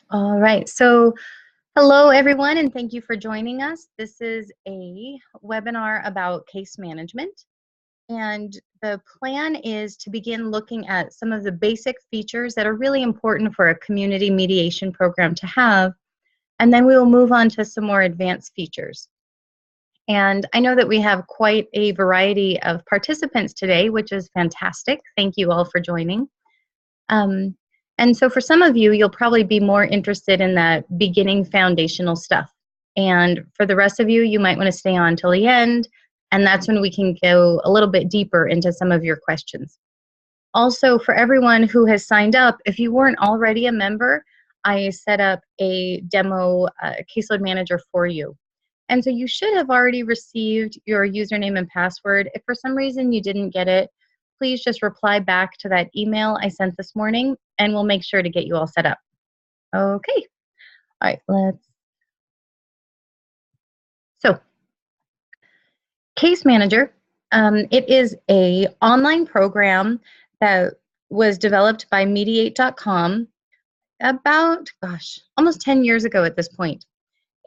All right. So, hello, everyone, and thank you for joining us. This is a webinar about case management. And the plan is to begin looking at some of the basic features that are really important for a community mediation program to have. And then we will move on to some more advanced features. And I know that we have quite a variety of participants today, which is fantastic. Thank you all for joining. Um, and so for some of you, you'll probably be more interested in that beginning foundational stuff. And for the rest of you, you might want to stay on till the end, and that's when we can go a little bit deeper into some of your questions. Also, for everyone who has signed up, if you weren't already a member, I set up a demo caseload manager for you. And so you should have already received your username and password. If for some reason you didn't get it, please just reply back to that email I sent this morning, and we'll make sure to get you all set up. Okay. All right, So, Case Manager, it is a online program that was developed by Mediate.com about, almost 10 years ago at this point.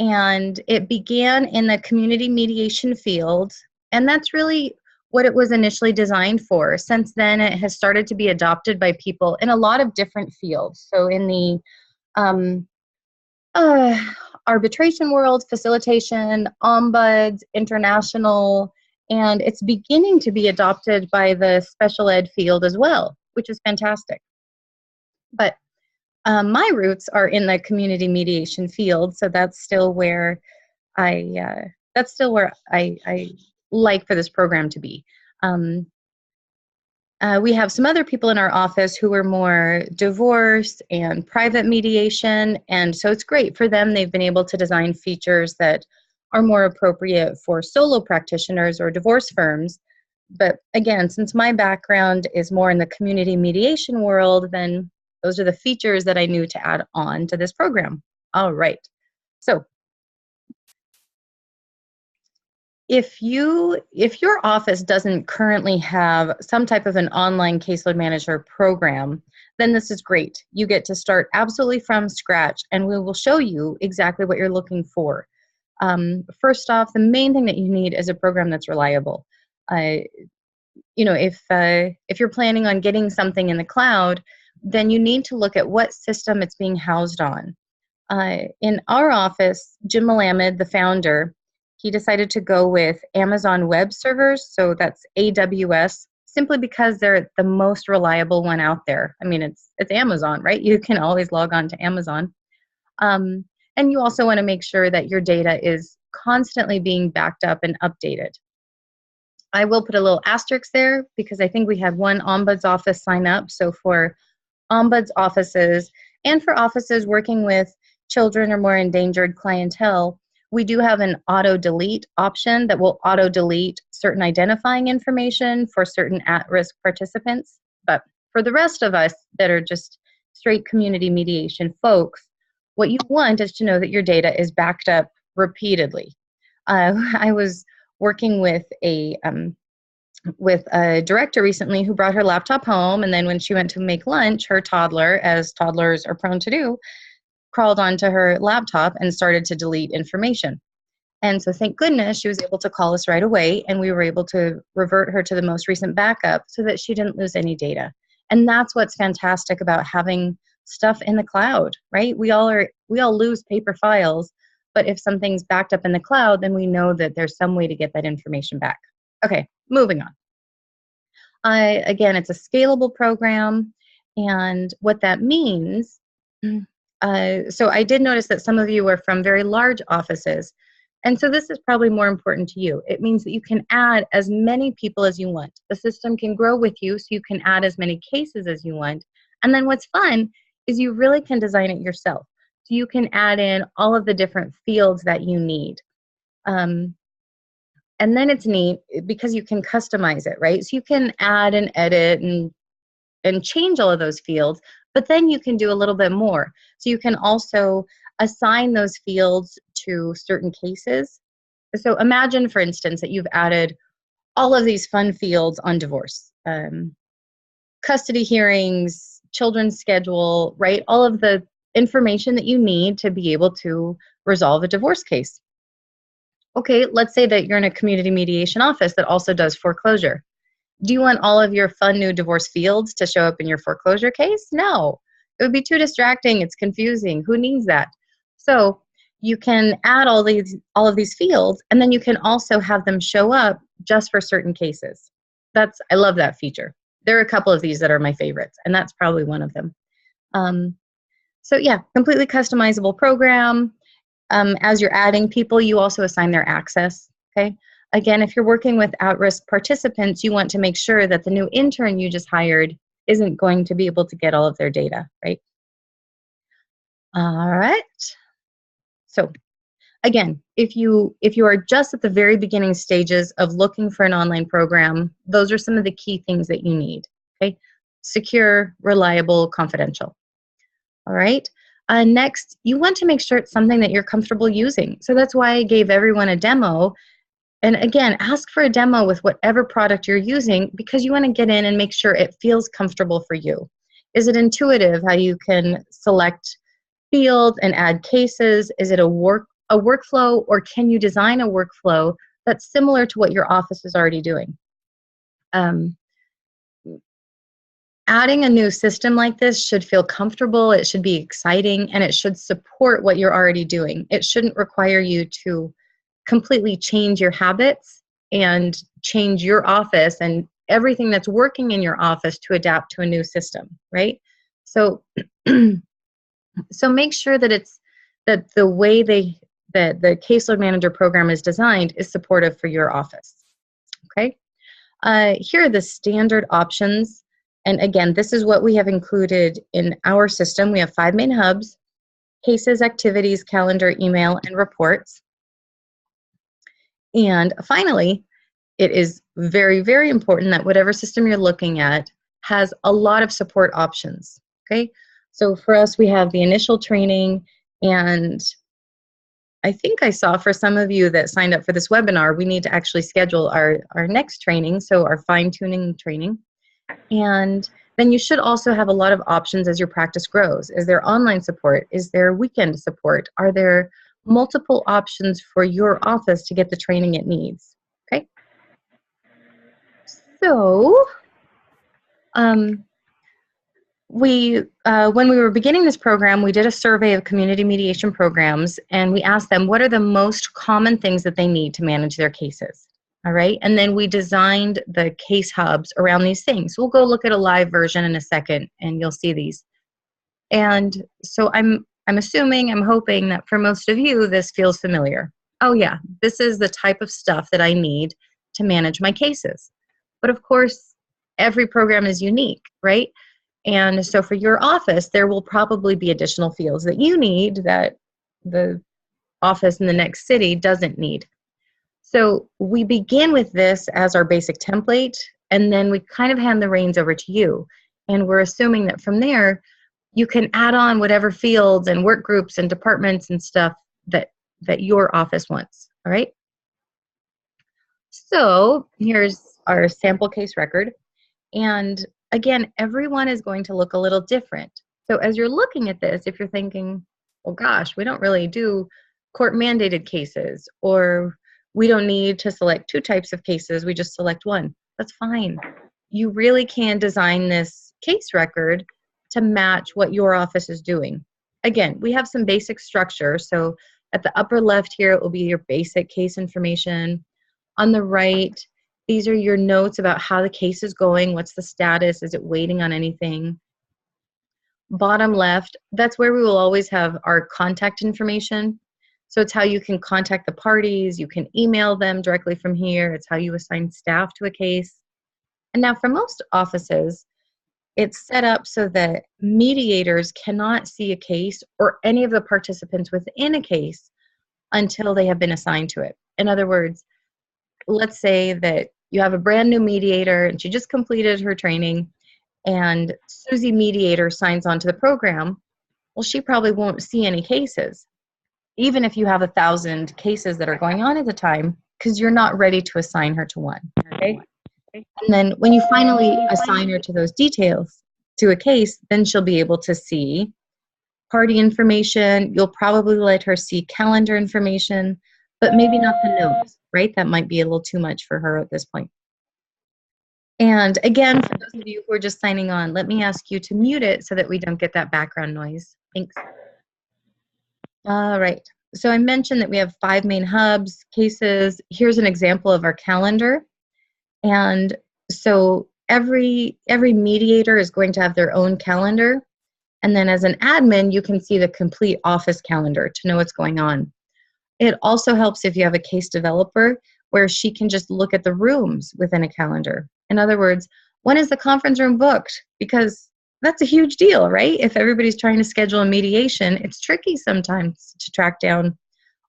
And it began in the community mediation field, and that's really what it was initially designed for. Since then, it has started to be adopted by people in a lot of different fields. So in the arbitration world, facilitation, ombuds, international, and it's beginning to be adopted by the special ed field as well, which is fantastic. But my roots are in the community mediation field, so that's still where I like for this program to be. We have some other people in our office who are more divorce and private mediation, and so it's great for them. They've been able to design features that are more appropriate for solo practitioners or divorce firms. But again, since my background is more in the community mediation world, then those are the features that I knew to add on to this program. All right. So if your office doesn't currently have some type of an online caseload manager program, then this is great. You get to start absolutely from scratch, and we will show you exactly what you're looking for. First off, the main thing that you need is a program that's reliable. If you're planning on getting something in the cloud, then you need to look at what system it's being housed on. In our office, Jim Malamed, the founder, he decided to go with Amazon Web Servers, so that's AWS, simply because they're the most reliable one out there. I mean, it's Amazon, right? You can always log on to Amazon. And you also want to make sure that your data is constantly being backed up and updated. I will put a little asterisk there because I think we had one ombuds office sign up. So for ombuds offices and for offices working with children or more endangered clientele, we do have an auto-delete option that will auto-delete certain identifying information for certain at-risk participants. But for the rest of us that are just straight community mediation folks, what you want is to know that your data is backed up repeatedly. I was working with a director recently who brought her laptop home, and then when she went to make lunch, her toddler, as toddlers are prone to do, crawled onto her laptop and started to delete information. And so thank goodness she was able to call us right away, and we were able to revert her to the most recent backup so that she didn't lose any data. And that's what's fantastic about having stuff in the cloud, right? We all lose paper files, but if something's backed up in the cloud, then we know that there's some way to get that information back. Okay, moving on. Again, it's a scalable program, and what that means, so I did notice that some of you are from very large offices, and so this is probably more important to you. It means that you can add as many people as you want. The system can grow with you, so you can add as many cases as you want. And then what's fun is you really can design it yourself. So you can add in all of the different fields that you need. And then it's neat because you can customize it, right? So you can add and edit and change all of those fields, but then you can do a little bit more. So you can also assign those fields to certain cases. So imagine, for instance, that you've added all of these fun fields on divorce, custody hearings, children's schedule, right? All of the information that you need to be able to resolve a divorce case. Okay, let's say that you're in a community mediation office that also does foreclosure. Do you want all of your fun new divorce fields to show up in your foreclosure case? No, it would be too distracting. It's confusing. Who needs that? So you can add all of these fields, and then you can also have them show up just for certain cases. I love that feature. There are a couple of these that are my favorites, and that's probably one of them. So yeah, completely customizable program. As you're adding people, you also assign their access, okay? Again, if you're working with at-risk participants, you want to make sure that the new intern you just hired isn't going to be able to get all of their data, right? All right. So again, if you are just at the very beginning stages of looking for an online program, those are some of the key things that you need, okay? Secure, reliable, confidential. All right. Next, you want to make sure it's something that you're comfortable using. So that's why I gave everyone a demo. And again, ask for a demo with whatever product you're using, because you want to get in and make sure it feels comfortable for you. Is it intuitive how you can select fields and add cases? Is it a workflow, or can you design a workflow that's similar to what your office is already doing? Adding a new system like this should feel comfortable, it should be exciting, and it should support what you're already doing. It shouldn't require you to completely change your habits and change your office and everything that's working in your office to adapt to a new system, right? So, so make sure that the way that the Caseload Manager program is designed is supportive for your office, okay? Here are the standard options. And again, this is what we have included in our system. We have 5 main hubs: cases, activities, calendar, email, and reports. And finally, it is very, very important that whatever system you're looking at has a lot of support options, okay? So for us, we have the initial training, and I think I saw for some of you that signed up for this webinar, we need to actually schedule our next training, so our fine-tuning training. And then you should also have a lot of options as your practice grows. Is there online support? Is there weekend support? Are there multiple options for your office to get the training it needs? Okay. So when we were beginning this program, we did a survey of community mediation programs, and we asked them what are the most common things that they need to manage their cases. All right, and then we designed the case hubs around these things. We'll go look at a live version in a second, and you'll see these. And so I'm hoping that for most of you, this feels familiar. Oh yeah, this is the type of stuff that I need to manage my cases. But of course, every program is unique, right? And so for your office, there will probably be additional fields that you need that the office in the next city doesn't need. So we begin with this as our basic template, and then we kind of hand the reins over to you. And we're assuming that from there, you can add on whatever fields and work groups and departments and stuff that your office wants, all right? So here's our sample case record. And again, everyone is going to look a little different. So as you're looking at this, if you're thinking, well, gosh, we don't really do court-mandated cases, or we don't need to select 2 types of cases, we just select 1. That's fine. You really can design this case record to match what your office is doing. Again, we have some basic structure. So at the upper left here, it will be your basic case information. On the right, these are your notes about how the case is going, what's the status, is it waiting on anything. Bottom left, that's where we will always have our contact information. So it's how you can contact the parties, you can email them directly from here, it's how you assign staff to a case. And now for most offices, it's set up so that mediators cannot see a case or any of the participants within a case until they have been assigned to it. In other words, let's say that you have a brand new mediator and she just completed her training, and Susie mediator signs on to the program. Well, she probably won't see any cases, even if you have 1,000 cases that are going on at the time, because you're not ready to assign her to one, okay? And then when you finally assign her to those details, to a case, then she'll be able to see party information. You'll probably let her see calendar information, but maybe not the notes, right? That might be a little too much for her at this point. And again, for those of you who are just signing on, let me ask you to mute it so that we don't get that background noise. Thanks. All right. So I mentioned that we have 5 main hubs, cases. Here's an example of our calendar. And so every mediator is going to have their own calendar. And then as an admin, you can see the complete office calendar to know what's going on. It also helps if you have a case developer where she can just look at the rooms within a calendar. In other words, when is the conference room booked? Because that's a huge deal, right? If everybody's trying to schedule a mediation, it's tricky sometimes to track down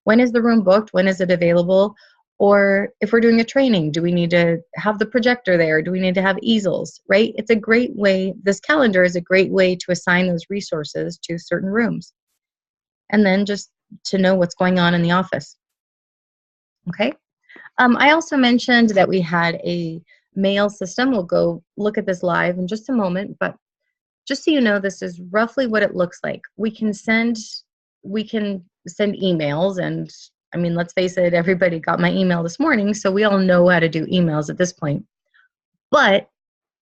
when is the room booked, when is it available, or if we're doing a training, do we need to have the projector there? Do we need to have easels, right? It's a great way, this calendar is a great way to assign those resources to certain rooms. And then just to know what's going on in the office. Okay. I also mentioned that we had a mail system. We'll go look at this live in just a moment, but just so you know, this is roughly what it looks like. We can send emails, and I mean, let's face it, everybody got my email this morning, so we all know how to do emails at this point. But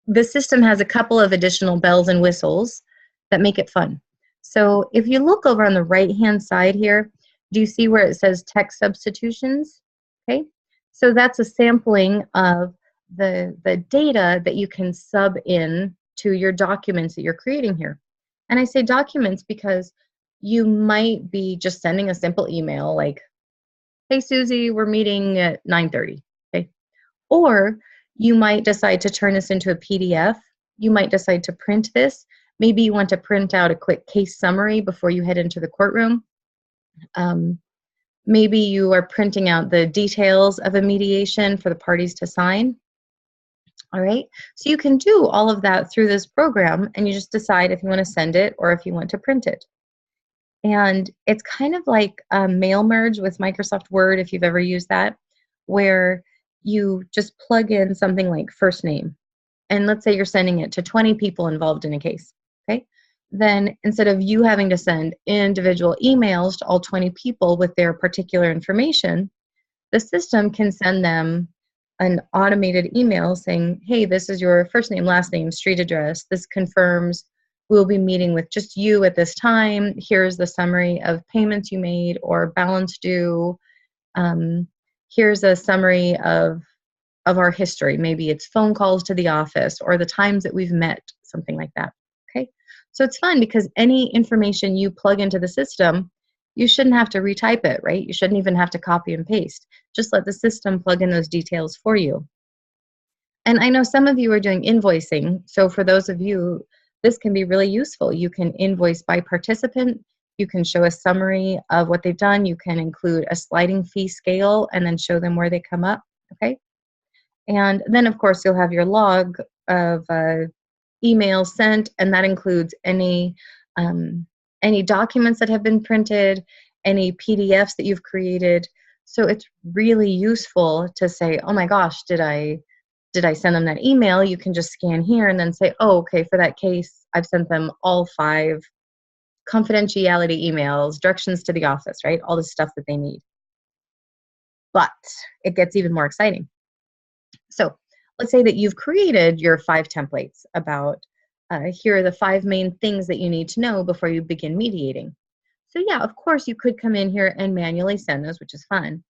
the system has a couple of additional bells and whistles that make it fun. So if you look over on the right-hand side here, do you see where it says text substitutions? Okay, so that's a sampling of the data that you can sub in to your documents that you're creating here. And I say documents because you might be just sending a simple email like, hey, Susie, we're meeting at 9:30, okay? Or you might decide to turn this into a PDF. You might decide to print this. Maybe you want to print out a quick case summary before you head into the courtroom. Maybe you are printing out the details of a mediation for the parties to sign. All right, so you can do all of that through this program, and you just decide if you want to send it or if you want to print it. And it's kind of like a mail merge with Microsoft Word, if you've ever used that, where you just plug in something like first name. And let's say you're sending it to 20 people involved in a case, okay? Then instead of you having to send individual emails to all 20 people with their particular information, the system can send them an automated email saying, hey, this is your first name, last name, street address. This confirms we'll be meeting with just you at this time. Here's the summary of payments you made or balance due. Here's a summary of our history. Maybe it's phone calls to the office or the times that we've met, something like that. Okay, so it's fun because any information you plug into the system, you shouldn't have to retype it, right? You shouldn't even have to copy and paste. Just let the system plug in those details for you. And I know some of you are doing invoicing, so for those of you, this can be really useful. You can invoice by participant. You can show a summary of what they've done. You can include a sliding fee scale and then show them where they come up, okay? And then, of course, you'll have your log of emails sent, and that includes any documents that have been printed, any PDFs that you've created. So it's really useful to say, oh my gosh, did I send them that email? You can just scan here and then say, oh, okay, for that case, I've sent them all 5 confidentiality emails, directions to the office, right? All the stuff that they need. But it gets even more exciting. So let's say that you've created your 5 templates about here are the 5 main things that you need to know before you begin mediating. So yeah, of course you could come in here and manually send those, which is fun.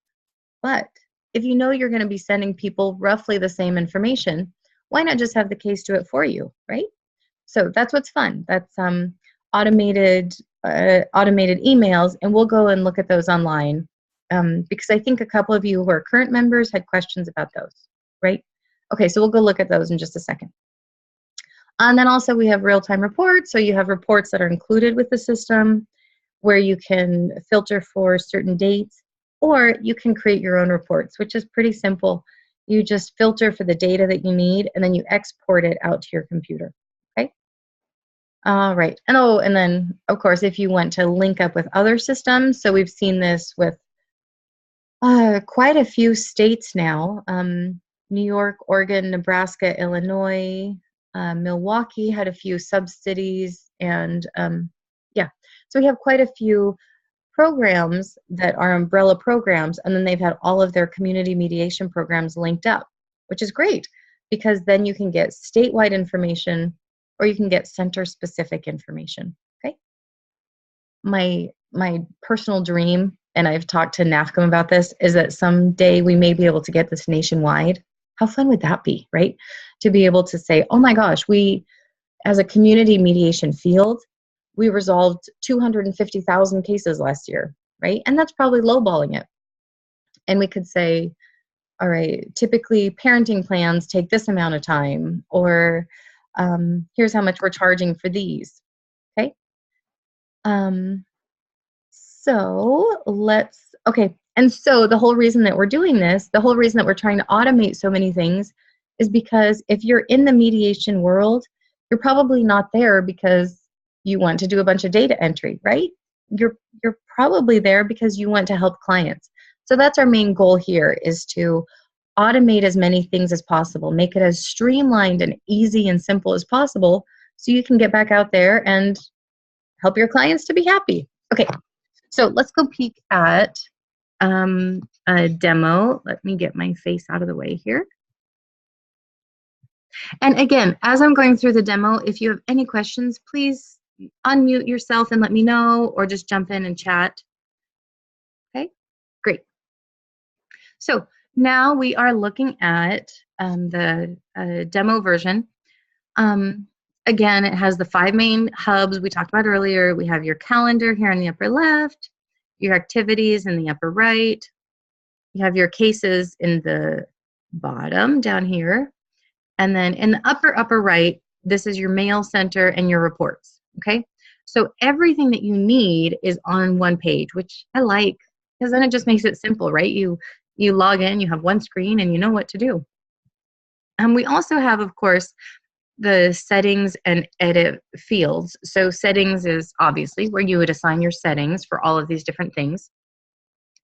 But if you know you're going to be sending people roughly the same information, why not just have the case do it for you, right? So that's what's fun. That's automated emails, and we'll go and look at those online because I think a couple of you who are current members had questions about those, right? Okay, so we'll go look at those in just a second. And then also we have real-time reports. So you have reports that are included with the system where you can filter for certain dates, or you can create your own reports, which is pretty simple. You just filter for the data that you need, and then you export it out to your computer, okay? All right, and then, of course, if you want to link up with other systems, so we've seen this with quite a few states now, New York, Oregon, Nebraska, Illinois, Milwaukee had a few sub-cities, and yeah, So we have quite a few programs that are umbrella programs, and then they've had all of their community mediation programs linked up, which is great because then you can get statewide information or you can get center-specific information, okay? My personal dream, and I've talked to NAFCM about this, is that someday we may be able to get this nationwide. How fun would that be, right? To be able to say, oh my gosh, we, as a community mediation field, we resolved 250,000 cases last year, right? And that's probably lowballing it. And we could say, all right, typically parenting plans take this amount of time, or here's how much we're charging for these, okay? Okay, and so the whole reason that we're doing this, the whole reason that we're trying to automate so many things is because if you're in the mediation world, you're probably not there because you want to do a bunch of data entry, right? You're probably there because you want to help clients. So that's our main goal here, is to automate as many things as possible, make it as streamlined and easy and simple as possible so you can get back out there and help your clients to be happy. Okay, so let's go peek at a demo. Let me get my face out of the way here. And again, as I'm going through the demo, if you have any questions, please unmute yourself and let me know, or just jump in and chat. Okay, great. So now we are looking at the demo version. Again, it has the 5 main hubs we talked about earlier. We have your calendar here in the upper left, your activities in the upper right. You have your cases in the bottom down here. And then in the upper right, this is your mail center and your reports, okay? So everything that you need is on one page, which I like, because then it just makes it simple, right? You log in, you have one screen, and you know what to do. And we also have, of course, the settings and edit fields. So settings is obviously where you would assign your settings for all of these different things.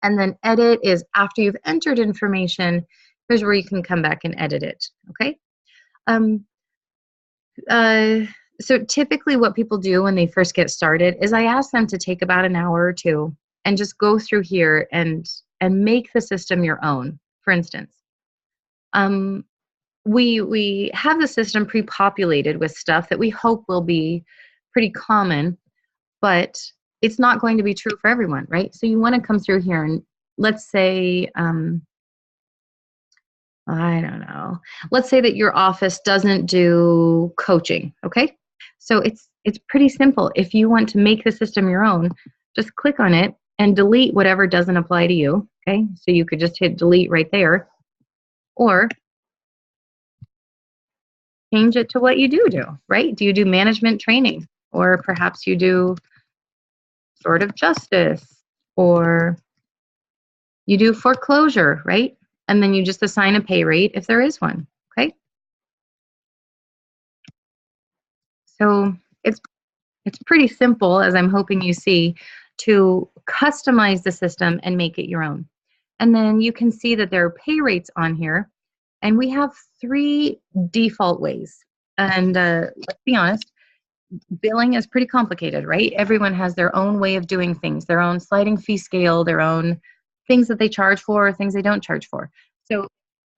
And then edit is after you've entered information, here's where you can come back and edit it, okay? So typically what people do when they first get started is I ask them to take about an hour or two and just go through here and make the system your own. For instance, we have the system pre-populated with stuff that we hope will be pretty common, but it's not going to be true for everyone, right? So you want to come through here and let's say, I don't know. Let's say that your office doesn't do coaching, okay? So it's pretty simple. If you want to make the system your own, just click on it and delete whatever doesn't apply to you, okay? So you could just hit delete right there, or change it to what you do, right? Do you do management training? Or perhaps you do sort of justice, or you do foreclosure, right? And then you just assign a pay rate if there is one, okay? So it's pretty simple, as I'm hoping you see, to customize the system and make it your own. And then you can see that there are pay rates on here, and we have 3 default ways. And let's be honest, billing is pretty complicated, right? Everyone has their own way of doing things, their own sliding fee scale, their own things that they charge for, things they don't charge for. So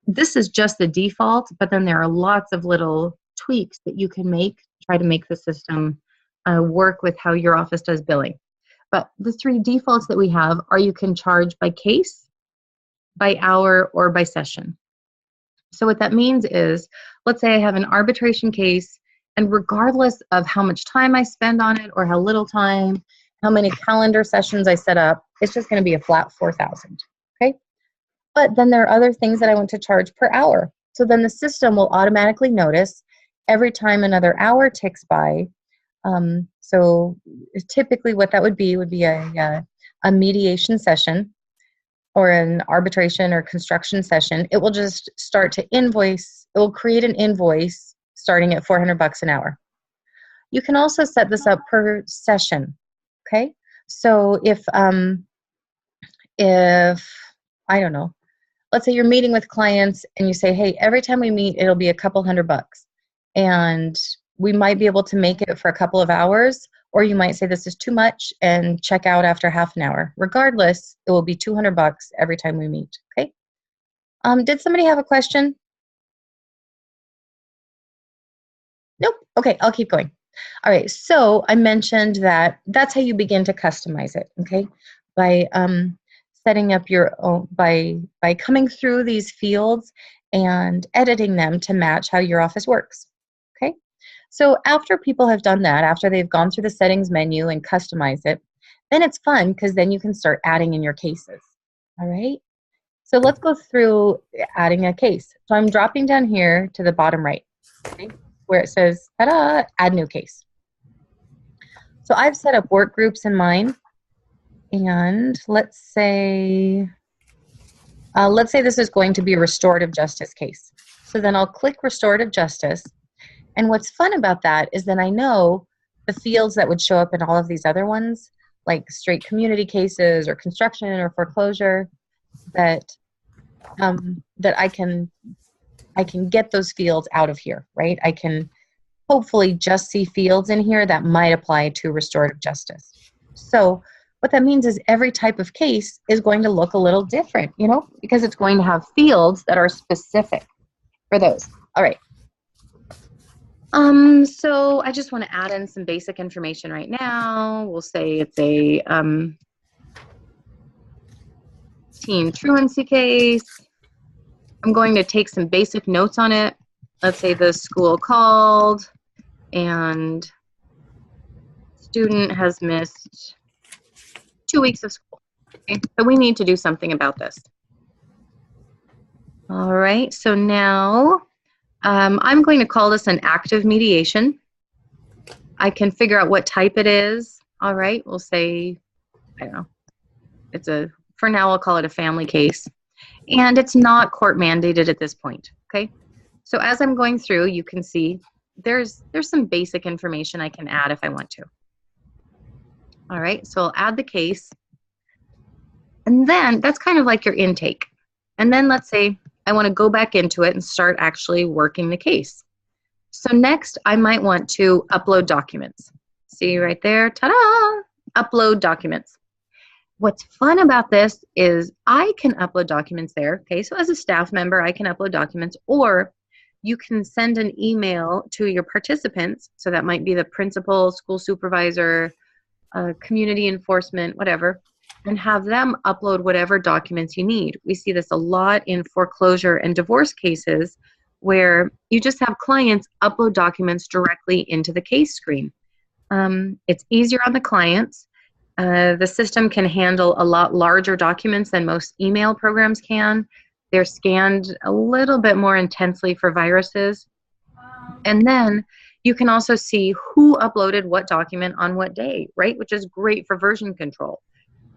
this is just the default, but then there are lots of little tweaks that you can make to try to make the system work with how your office does billing. But the 3 defaults that we have are you can charge by case, by hour, or by session. So what that means is, let's say I have an arbitration case, and regardless of how much time I spend on it or how little time, how many calendar sessions I set up, it's just going to be a flat $4,000, okay? But then there are other things that I want to charge per hour. So then the system will automatically notice every time another hour ticks by. So typically what that would be a mediation session or an arbitration or construction session. It will just start to invoice. It will create an invoice starting at $400 an hour. You can also set this up per session, okay? So if I don't know, let's say you're meeting with clients and you say, hey, every time we meet, it'll be a couple $100. And we might be able to make it for a couple of hours, or you might say this is too much and check out after half an hour. Regardless, it will be $200 every time we meet, okay? Did somebody have a question? Nope. Okay, I'll keep going. All right, so I mentioned that that's how you begin to customize it, okay? By setting up your own, by coming through these fields and editing them to match how your office works, okay? So after people have done that, after they've gone through the settings menu and customized it, then it's fun because then you can start adding in your cases, all right? So let's go through adding a case. So I'm dropping down here to the bottom right, okay, where it says, ta-da, add new case. So I've set up work groups in mine, and let's say this is going to be a restorative justice case. So then I'll click restorative justice, and what's fun about that is that I know the fields that would show up in all of these other ones, like straight community cases or construction or foreclosure, that I can get those fields out of here, right? I can hopefully just see fields in here that might apply to restorative justice. So what that means is every type of case is going to look a little different, you know, because it's going to have fields that are specific for those. All right. So I just want to add in some basic information right now. We'll say it's a teen truancy case. I'm going to take some basic notes on it. Let's say the school called and student has missed 2 weeks of school. Okay? So we need to do something about this. All right, so now I'm going to call this an active mediation. I can figure out what type it is. All right, we'll say, I don't know, for now I'll call it a family case. And it's not court mandated at this point, okay? So as I'm going through, you can see there's some basic information I can add if I want to. All right, so I'll add the case. And then that's kind of like your intake. And then let's say I want to go back into it and start actually working the case. So next, I might want to upload documents. See right there, ta-da, upload documents. What's fun about this is I can upload documents there, okay? So as a staff member, I can upload documents, or you can send an email to your participants, so that might be the principal, school supervisor, community enforcement, whatever, and have them upload whatever documents you need. We see this a lot in foreclosure and divorce cases where you just have clients upload documents directly into the case screen. It's easier on the clients. The system can handle a lot larger documents than most email programs can. They're scanned a little bit more intensely for viruses. And then you can also see who uploaded what document on what day, right? Which is great for version control.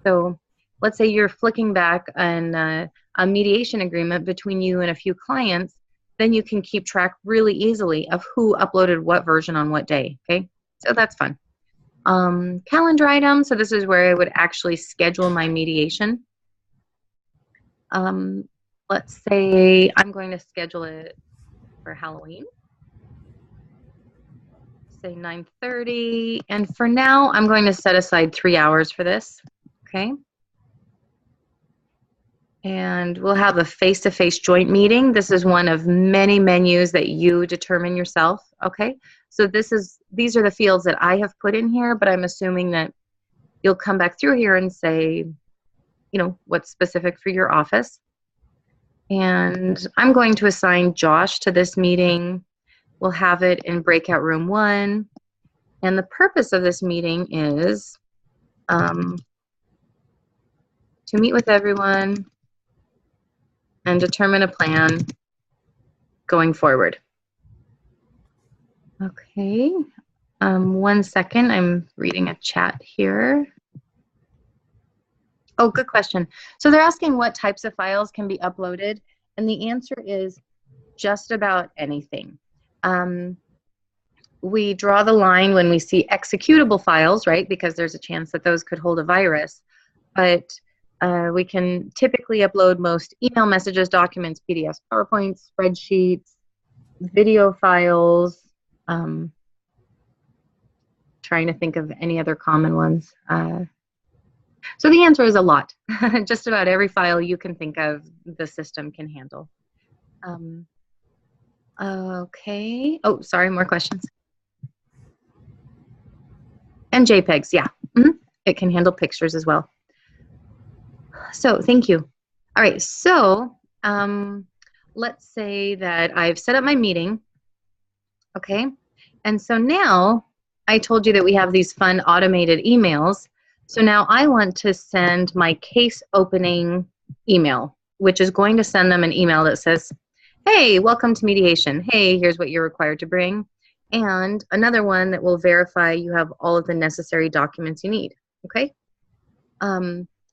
So let's say you're flicking back on a mediation agreement between you and a few clients, then you can keep track really easily of who uploaded what version on what day, okay? So that's fun. Calendar item, so this is where I would actually schedule my mediation. Let's say I'm going to schedule it for Halloween. Say 9:30, and for now, I'm going to set aside 3 hours for this, okay? And we'll have a face-to-face joint meeting. This is one of many menus that you determine yourself, okay? So these are the fields that I have put in here, but I'm assuming that you'll come back through here and say, you know, what's specific for your office. And I'm going to assign Josh to this meeting. We'll have it in breakout room 1. And the purpose of this meeting is to meet with everyone and determine a plan going forward. Okay, 1 second, I'm reading a chat here. Oh, good question. So they're asking what types of files can be uploaded, and the answer is just about anything. We draw the line when we see executable files, right? Because there's a chance that those could hold a virus, but we can typically upload most email messages, documents, PDFs, PowerPoints, spreadsheets, video files, trying to think of any other common ones. So the answer is a lot. Just about every file you can think of, the system can handle. Okay. Oh, sorry, more questions. And JPEGs, yeah. It can handle pictures as well. So thank you. All right, so let's say that I've set up my meeting, okay? And so now I told you that we have these fun automated emails. So now I want to send my case opening email, which is going to send them an email that says, hey, welcome to mediation. Hey, here's what you're required to bring. And another one that will verify you have all of the necessary documents you need, okay?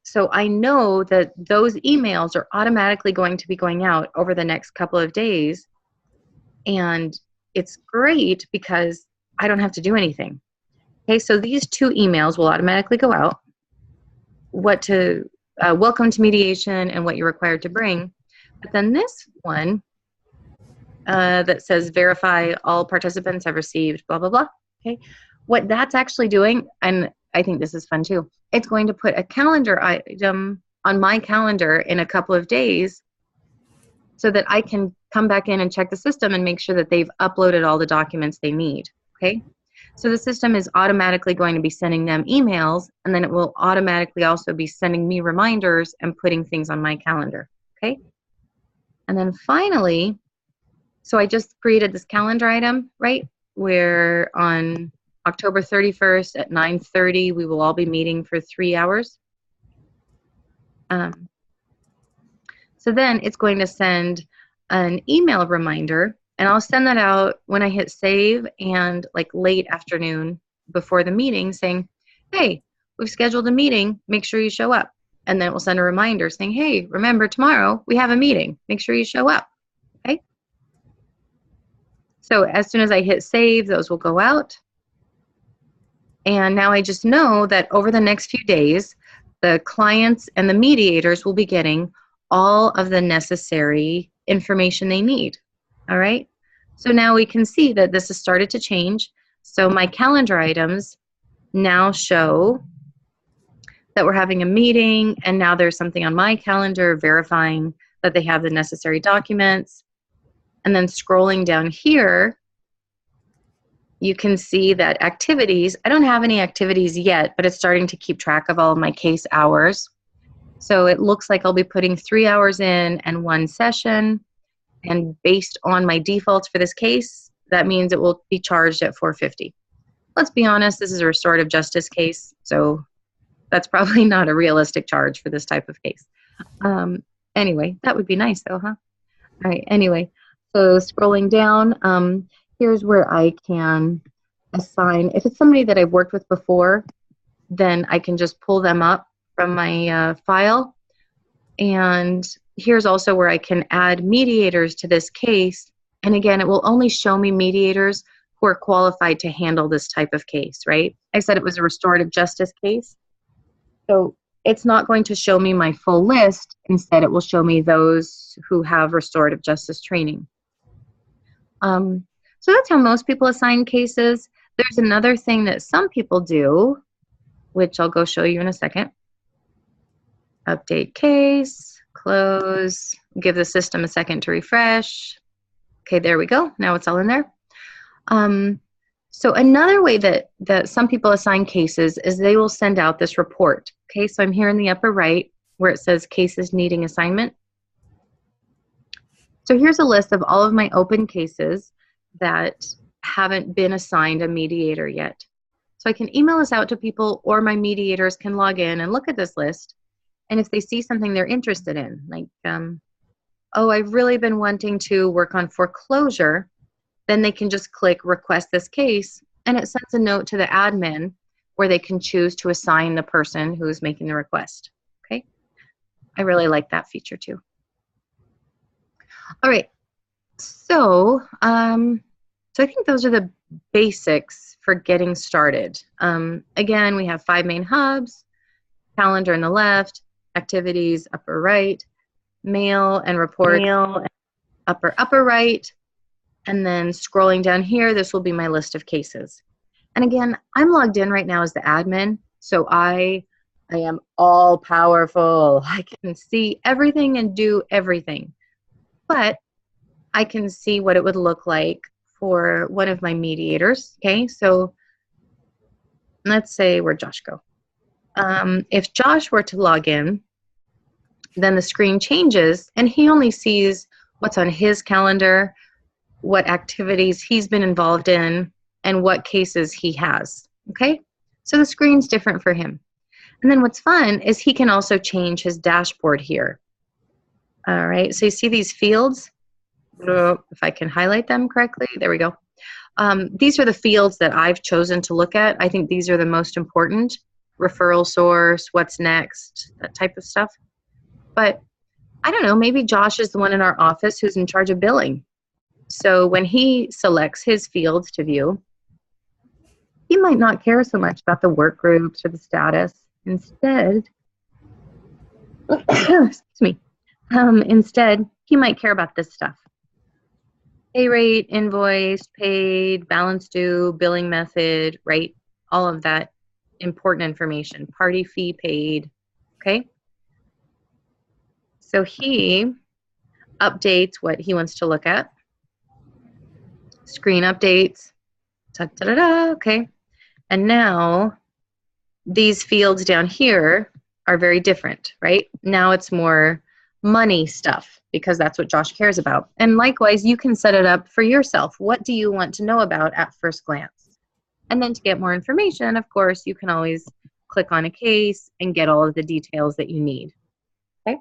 So I know that those emails are automatically going to be going out over the next couple of days. And it's great because I don't have to do anything. Okay, so these 2 emails will automatically go out. Welcome to mediation and what you're required to bring. But then this one that says verify all participants have received blah, blah, blah. Okay, what that's actually doing, and I think this is fun too, it's going to put a calendar item on my calendar in a couple of days so that I can come back in and check the system and make sure that they've uploaded all the documents they need, okay? So the system is automatically going to be sending them emails, and then it will automatically also be sending me reminders and putting things on my calendar, okay? And then finally, so I just created this calendar item, right, where on October 31st at 9:30, we will all be meeting for 3 hours. So then it's going to send an email reminder, and I'll send that out when I hit save and like late afternoon before the meeting saying, hey, we've scheduled a meeting, make sure you show up. And then it will send a reminder saying, hey, remember tomorrow we have a meeting, make sure you show up, okay? So as soon as I hit save, those will go out. And now I just know that over the next few days, the clients and the mediators will be getting all of the necessary information they need, all right? So now we can see that this has started to change. So my calendar items now show that we're having a meeting, and now there's something on my calendar verifying that they have the necessary documents. And then scrolling down here, you can see that activities, I don't have any activities yet, but it's starting to keep track of all of my case hours. So it looks like I'll be putting 3 hours in and 1 session. And based on my defaults for this case, that means it will be charged at $450. Let's be honest, this is a restorative justice case, so that's probably not a realistic charge for this type of case. Anyway, that would be nice though, huh? All right, anyway, so scrolling down, here's where I can assign, if it's somebody that I've worked with before, then I can just pull them up from my file. And here's also where I can add mediators to this case. And again, it will only show me mediators who are qualified to handle this type of case, right? I said it was a restorative justice case. So it's not going to show me my full list. Instead, it will show me those who have restorative justice training. So that's how most people assign cases. There's another thing that some people do, which I'll go show you in a second. Update case, close, give the system a second to refresh. Okay, there we go. Now it's all in there. So another way that some people assign cases is they will send out this report. Okay, so I'm here in the upper right where it says cases needing assignment. So here's a list of all of my open cases that haven't been assigned a mediator yet. So I can email this out to people, or my mediators can log in and look at this list. And if they see something they're interested in, like, oh, I've really been wanting to work on foreclosure, then they can just click request this case, and it sends a note to the admin where they can choose to assign the person who's making the request. Okay, I really like that feature too. All right, so I think those are the basics for getting started. Again, we have 5 main hubs: calendar on the left, activities upper right, mail and report upper right, and then scrolling down here, this will be my list of cases. And again, I'm logged in right now as the admin, so I am all powerful. I can see everything and do everything. But I can see what it would look like for one of my mediators. Okay, so let's say where'd Josh go? If Josh were to log in, then the screen changes and he only sees what's on his calendar, what activities he's been involved in, and what cases he has. Okay, so the screen's different for him. And then what's fun is he can also change his dashboard here. All right, so you see these fields? If I can highlight them correctly, there we go. These are the fields that I've chosen to look at. I think these are the most important. Referral source, what's next, that type of stuff. But I don't know, maybe Josh is the one in our office who's in charge of billing. So when he selects his fields to view, he might not care so much about the work groups or the status. Instead, excuse me, instead, he might care about this stuff. Pay rate, invoice, paid, balance due, billing method, right? All of that important information. Party fee paid, okay? So he updates what he wants to look at. Screen updates, da-da-da-da, okay? And now these fields down here are very different, right? Now it's more money stuff because that's what Josh cares about. And likewise, you can set it up for yourself. What do you want to know about at first glance? And then to get more information, of course, you can always click on a case and get all of the details that you need, okay?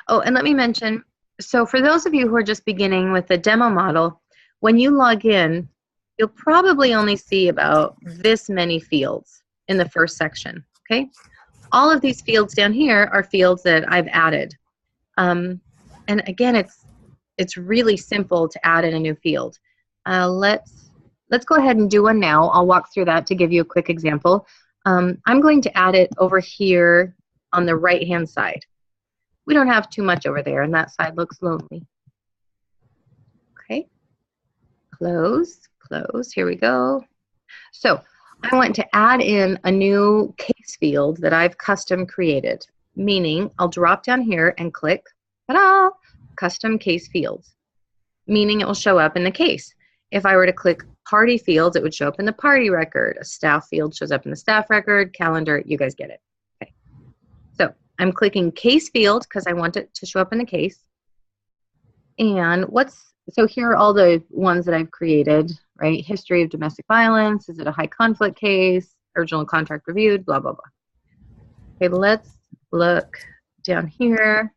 Oh, and let me mention, so for those of you who are just beginning with the demo model, when you log in, you'll probably only see about this many fields in the first section, okay? All of these fields down here are fields that I've added. And again, it's really simple to add in a new field. Let's go ahead and do one now. I'll walk through that to give you a quick example. I'm going to add it over here on the right-hand side. We don't have too much over there, and that side looks lonely. Okay, close, close, here we go. So I want to add in a new case field that I've custom created, meaning I'll drop down here and click, ta-da, custom case fields, meaning it will show up in the case. If I were to click party fields, it would show up in the party record. A staff field shows up in the staff record, calendar, you guys get it. Okay. So I'm clicking case field because I want it to show up in the case. And so here are all the ones that I've created, right? History of domestic violence, is it a high conflict case, original contract reviewed, blah, blah, blah. Okay, let's look down here.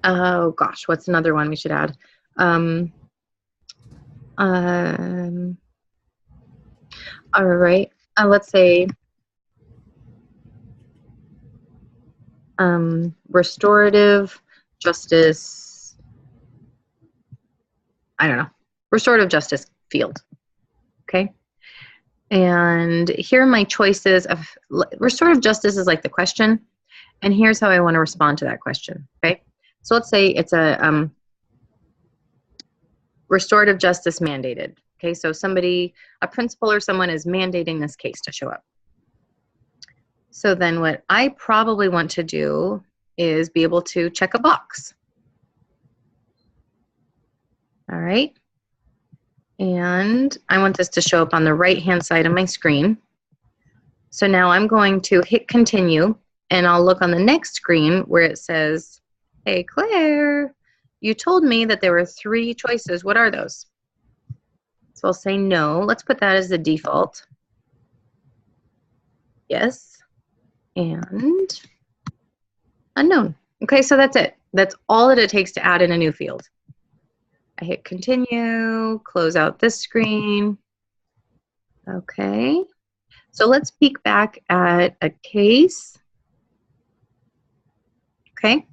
Oh gosh, what's another one we should add? All right, let's say restorative justice, I don't know, restorative justice field, okay? And here are my choices of, restorative justice is like the question, and here's how I want to respond to that question, okay? So let's say it's a restorative justice mandated, okay? So somebody, a principal or someone is mandating this case to show up. So then what I probably want to do is be able to check a box. All right. And I want this to show up on the right-hand side of my screen. So now I'm going to hit continue, and I'll look on the next screen where it says, hey, Claire, you told me that there were 3 choices. What are those? So I'll say no. Let's put that as the default. Yes. And unknown. Okay, so that's it. That's all that it takes to add in a new field. I hit continue, close out this screen. Okay, so let's peek back at a case. Okay,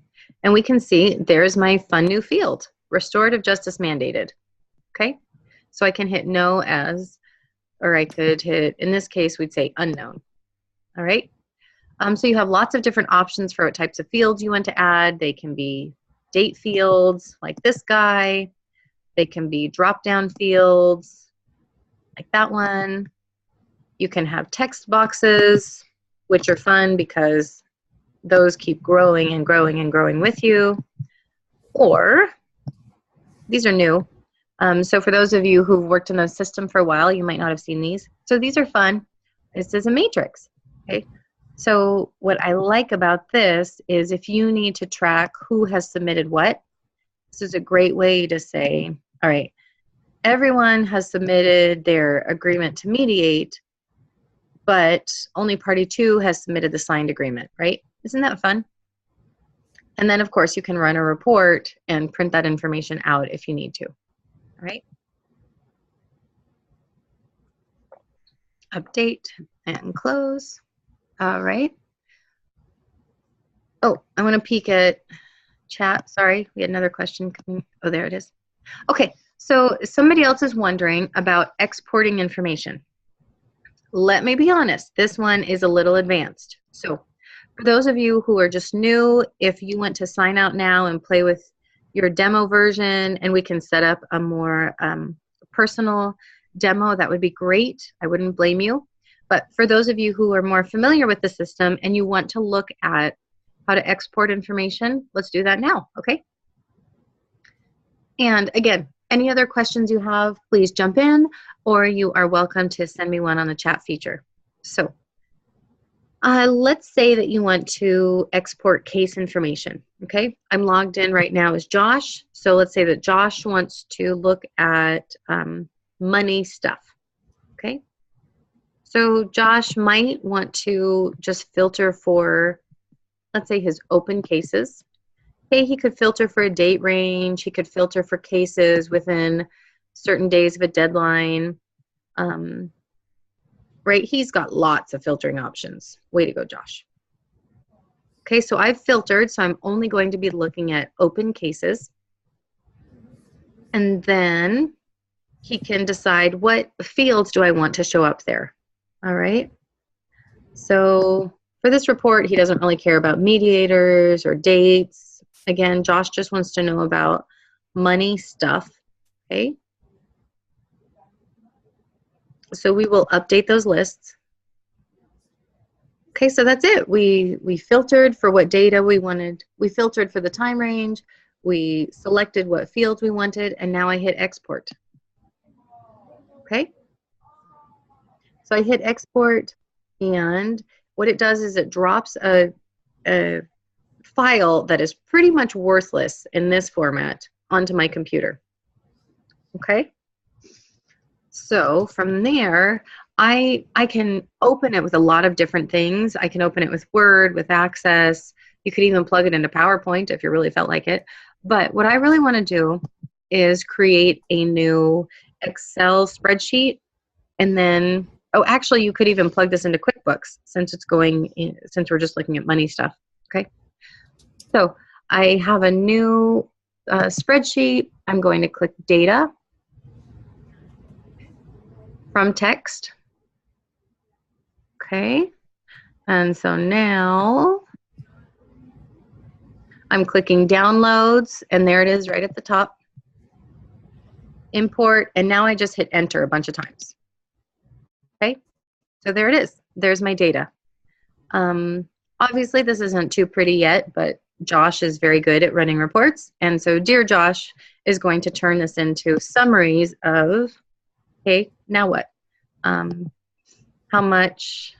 and we can see there's my fun new field, restorative justice mandated. Okay, so I can hit no as, or I could hit, in this case, we'd say unknown. All right. So you have lots of different options for what types of fields you want to add. They can be date fields like this guy. They can be drop-down fields, like that one. You can have text boxes, which are fun because those keep growing and growing and growing with you. Or, these are new. So for those of you who've worked in the system for a while, you might not have seen these. So these are fun. This is a matrix, okay? So what I like about this is if you need to track who has submitted what, this is a great way to say, all right, everyone has submitted their agreement to mediate, but only party 2 has submitted the signed agreement, right? Isn't that fun? And then, of course, you can run a report and print that information out if you need to, all right? Update and close. All right. Oh, I want to peek at chat. Sorry, we had another question coming. Oh, there it is. Okay, so somebody else is wondering about exporting information. Let me be honest, this one is a little advanced. So for those of you who are just new, if you want to sign out now and play with your demo version and we can set up a more personal demo, that would be great. I wouldn't blame you. But for those of you who are more familiar with the system and you want to look at how to export information, let's do that now, okay? And again, any other questions you have, please jump in, or you are welcome to send me one on the chat feature. So let's say that you want to export case information, okay? I'm logged in right now as Josh. So let's say that Josh wants to look at money stuff, okay? So Josh might want to just filter for, let's say, his open cases. Okay, he could filter for a date range. He could filter for cases within certain days of a deadline. Right, he's got lots of filtering options. Way to go, Josh. Okay, so I've filtered, so I'm only going to be looking at open cases. And then he can decide what fields do I want to show up there. All right, so for this report, he doesn't really care about mediators or dates. Again, Josh just wants to know about money stuff, okay? So we will update those lists. Okay, so that's it. We filtered for what data we wanted. We filtered for the time range. We selected what fields we wanted, and now I hit export. Okay? So I hit export, and what it does is it drops a file that is pretty much worthless in this format onto my computer. Okay? So from there, I can open it with a lot of different things. I can open it with Word, with Access. You could even plug it into PowerPoint if you really felt like it. But what I really want to do is create a new Excel spreadsheet, and then, oh, actually, you could even plug this into QuickBooks since it's going in, since we're just looking at money stuff. Okay. So I have a new spreadsheet. I'm going to click Data from Text. Okay. And so now I'm clicking Downloads, and there it is right at the top. Import, and now I just hit Enter a bunch of times. Okay. So there it is. There's my data. Obviously, this isn't too pretty yet, but Josh is very good at running reports. And so Dear Josh is going to turn this into summaries of, okay, now what? How much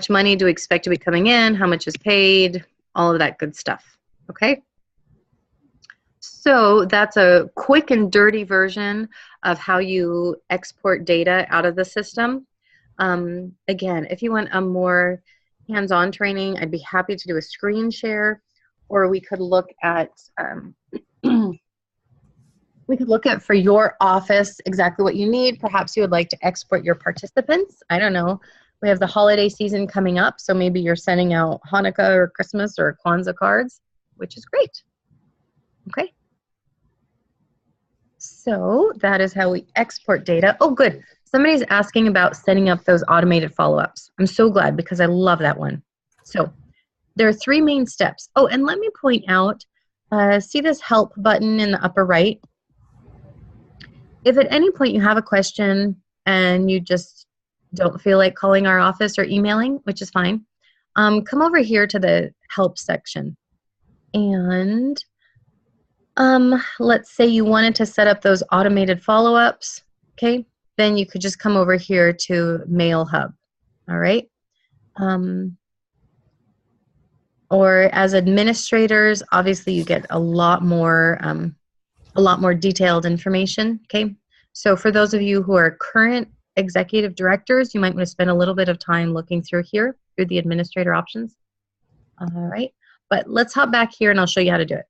money do we expect to be coming in? How much is paid? All of that good stuff, okay? So that's a quick and dirty version of how you export data out of the system. Again, if you want a more hands-on training, I'd be happy to do a screen share, or we could look at for your office exactly what you need. Perhaps you would like to export your participants. I don't know. We have the holiday season coming up, so maybe you're sending out Hanukkah or Christmas or Kwanzaa cards, which is great. Okay. So that is how we export data. Oh, good. Somebody's asking about setting up those automated follow-ups. I'm so glad because I love that one. So there are 3 main steps. Oh, and let me point out see this help button in the upper right. If at any point you have a question and you just don't feel like calling our office or emailing, which is fine, come over here to the help section. And let's say you wanted to set up those automated follow-ups, okay? Then you could just come over here to Mail Hub, all right? Or as administrators, obviously you get a lot more detailed information, okay? So for those of you who are current executive directors, you might want to spend a little bit of time looking through here, through the administrator options. All right, but let's hop back here and I'll show you how to do it.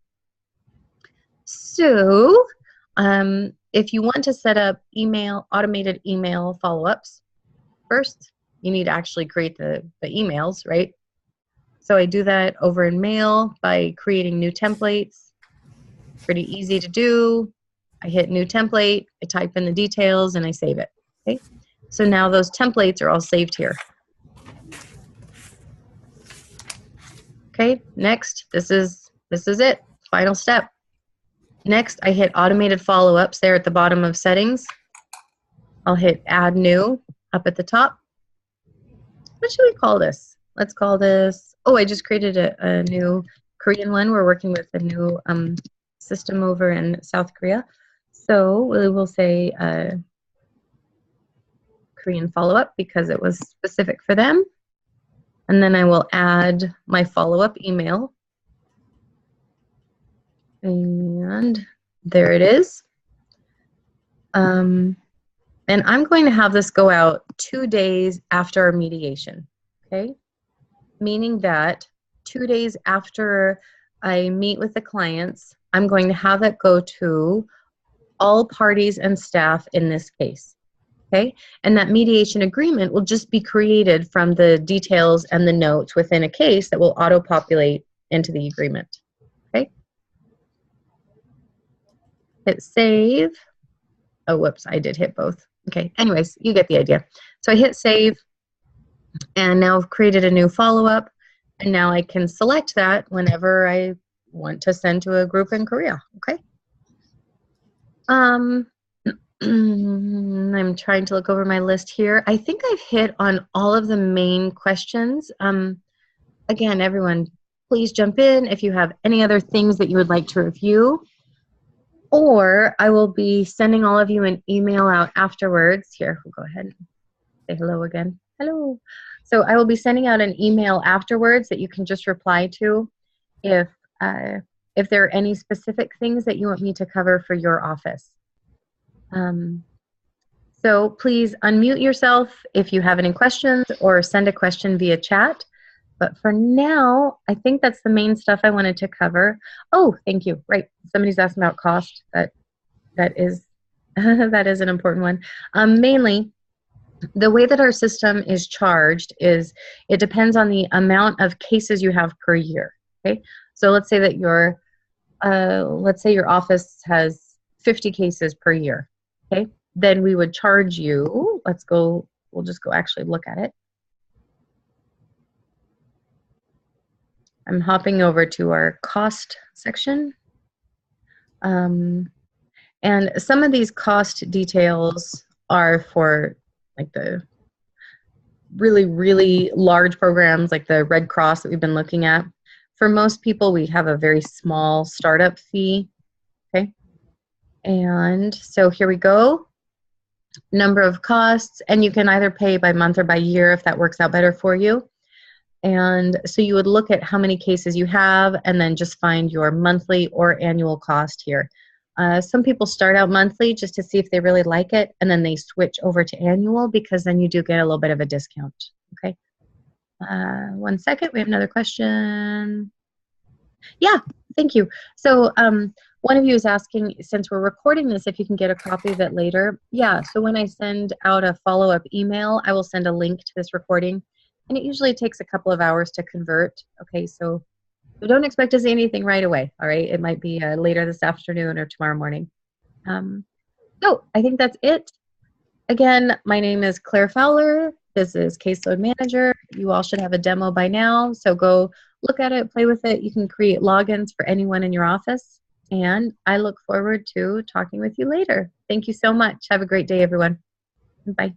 So if you want to set up automated email follow-ups, first you need to actually create the emails, right? So I do that over in Mail by creating new templates. Pretty easy to do. I hit new template, I type in the details, and I save it. Okay, so now those templates are all saved here. Okay, next, this is it, final step. Next, I hit automated follow-ups there at the bottom of settings. I'll hit add new up at the top. What should we call this? Let's call this, oh, I just created a new Korean one. We're working with a new system over in South Korea. So we will say Korean follow-up because it was specific for them. And then I will add my follow-up email. And there it is. And I'm going to have this go out 2 days after our mediation, okay? Meaning that 2 days after I meet with the clients, I'm going to have it go to all parties and staff in this case, okay? And that mediation agreement will just be created from the details and the notes within a case that will auto-populate into the agreement, okay? Hit save. Oh, whoops, I did hit both. Okay, anyways, you get the idea. So I hit save, and now I've created a new follow-up, and now I can select that whenever I want to send to a group in Korea, okay? I'm trying to look over my list here. I think I've hit on all of the main questions. Again, everyone, please jump in if you have any other things that you would like to review, or I will be sending all of you an email out afterwards. Here, we'll go ahead and say hello again. Hello. So I will be sending out an email afterwards that you can just reply to if there are any specific things that you want me to cover for your office. So please unmute yourself if you have any questions or send a question via chat. But for now, I think that's the main stuff I wanted to cover. Oh, thank you. Right. Somebody's asking about cost. That is that is an important one. Mainly, the way that our system is charged is it depends on the amount of cases you have per year. Okay. So let's say that your office has 50 cases per year. Okay. Then we would charge you. Let's go. We'll just go actually look at it. I'm hopping over to our cost section. And some of these cost details are for like the really, really large programs like the Red Cross that we've been looking at. For most people, we have a very small startup fee, okay? And so here we go. Number of costs, and you can either pay by month or by year if that works out better for you. And so you would look at how many cases you have and then just find your monthly or annual cost here. Some people start out monthly just to see if they really like it, and then they switch over to annual because then you do get a little bit of a discount, okay? 1 second, we have another question. Yeah, thank you. So one of you is asking, since we're recording this, if you can get a copy of it later. Yeah, so when I send out a follow-up email, I will send a link to this recording. And it usually takes a couple of hours to convert. Okay, so don't expect to see anything right away, all right? It might be later this afternoon or tomorrow morning. So I think that's it. Again, my name is Claire Fowler. This is Caseload Manager. You all should have a demo by now, so go look at it, play with it. You can create logins for anyone in your office. And I look forward to talking with you later. Thank you so much. Have a great day, everyone. Bye.